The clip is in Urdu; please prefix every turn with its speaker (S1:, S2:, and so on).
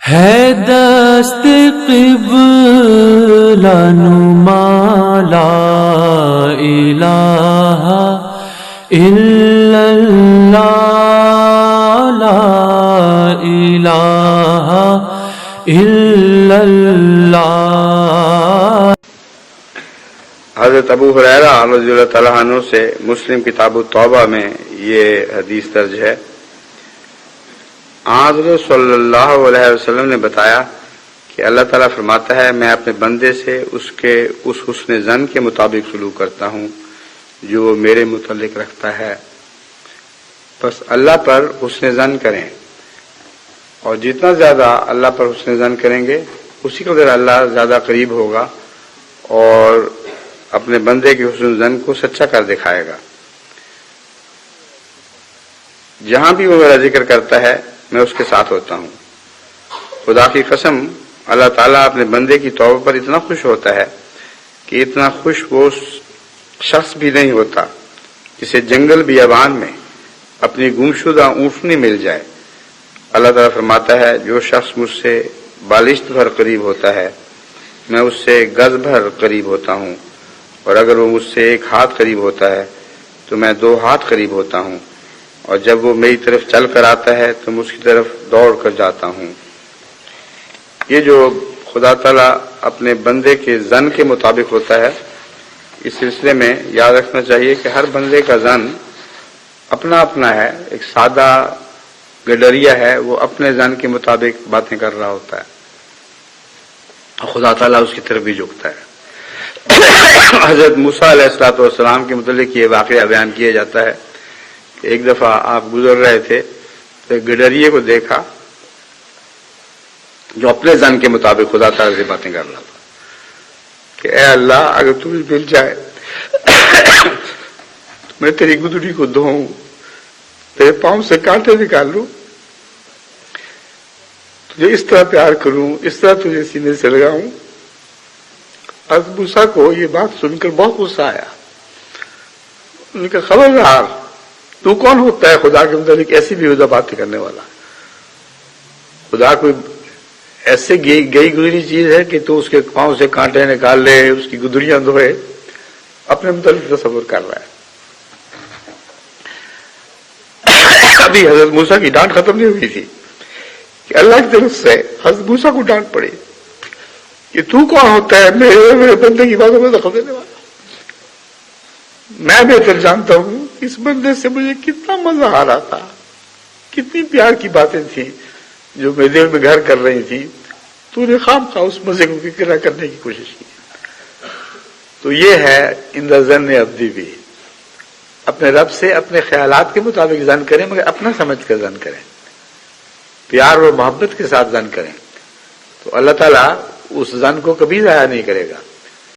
S1: ہے دست قبلہ نما لا الہ الا اللہ لا الہ الا اللہ۔
S2: حضرت ابو ہریرہ رضی اللہ تعالیٰ عنہ سے مسلم کتاب التوبہ میں یہ حدیث درج ہے۔ حضرت صلی اللہ علیہ وسلم نے بتایا کہ اللہ تعالیٰ فرماتا ہے میں اپنے بندے سے اس حسن ظن کے مطابق سلوک کرتا ہوں جو وہ میرے متعلق رکھتا ہے، بس اللہ پر حسن ظن کریں، اور جتنا زیادہ اللہ پر حسن ظن کریں گے اسی قدر اللہ زیادہ قریب ہوگا اور اپنے بندے کے حسن ظن کو سچا کر دکھائے گا۔ جہاں بھی وہ میرا ذکر کرتا ہے میں اس کے ساتھ ہوتا ہوں۔ خدا کی قسم اللہ تعالیٰ اپنے بندے کی توبہ پر اتنا خوش ہوتا ہے کہ اتنا خوش وہ شخص بھی نہیں ہوتا جسے جنگل بیابان میں اپنی گمشدہ اونٹنی مل جائے۔ اللہ تعالیٰ فرماتا ہے جو شخص مجھ سے بالشت بھر قریب ہوتا ہے میں اس سے گز بھر قریب ہوتا ہوں، اور اگر وہ مجھ سے ایک ہاتھ قریب ہوتا ہے تو میں 2 ہاتھ قریب ہوتا ہوں، اور جب وہ میری طرف چل کر آتا ہے تو میں اس کی طرف دوڑ کر جاتا ہوں۔ یہ جو خدا تعالیٰ اپنے بندے کے ظن کے مطابق ہوتا ہے، اس سلسلے میں یاد رکھنا چاہیے کہ ہر بندے کا ظن اپنا اپنا ہے۔ ایک سادہ گڈریا ہے، وہ اپنے ظن کے مطابق باتیں کر رہا ہوتا ہے، اور خدا تعالیٰ اس کی طرف بھی جھکتا ہے۔ حضرت موسیٰ علیہ السلام کے متعلق یہ واقعہ بیان کیا جاتا ہے کہ ایک دفعہ آپ گزر رہے تھے تو ایک گڈریے کو دیکھا جو اپنے ظن کے مطابق خدا تعالیٰ سے باتیں کر رہا تھا کہ اے اللہ اگر تمہیں مل جائے تو میں تیری گدڑی کو دھوؤں، تیرے پاؤں سے کانٹے نکال لوں، تجھے اس طرح پیار کروں، اس طرح تجھے سینے سے لگاؤں۔ حضرت موسیٰ کو یہ بات سن کر بہت غصہ آیا۔ ان کا خبردار، تو کون ہوتا ہے خدا کے متعلق ایسی بےہودہ باتیں کرنے والا؟ خدا کوئی ایسے گئی گزری چیز ہے کہ تو اس کے پاؤں سے کانٹے نکال لے، اس کی گدڑیاں دھوئے؟ اپنے متعلق تصور کر رہا ہے۔ ابھی حضرت موسیٰ کی ڈانٹ ختم نہیں ہوئی تھی کہ اللہ کی طرف سے حضرت موسیٰ کو ڈانٹ پڑی کہ تو کون ہوتا ہے میرے بندے کی باتوں میں دخل دینے والا؟ میں بہتر جانتا ہوں اس بندے سے مجھے کتنا مزہ آ رہا تھا، کتنی پیار کی باتیں تھیں جو میرے دل میں گھر کر رہی تھی، تو نے خواہ اس مزے کو کرا کرنے کی کوشش کی۔ تو یہ ہے ان ظن عبدی بھی، اپنے رب سے اپنے خیالات کے مطابق ظن کریں، مگر اپنا سمجھ کر ظن کریں، پیار اور محبت کے ساتھ ظن کریں، تو اللہ تعالیٰ اس ظن کو کبھی ضائع نہیں کرے گا۔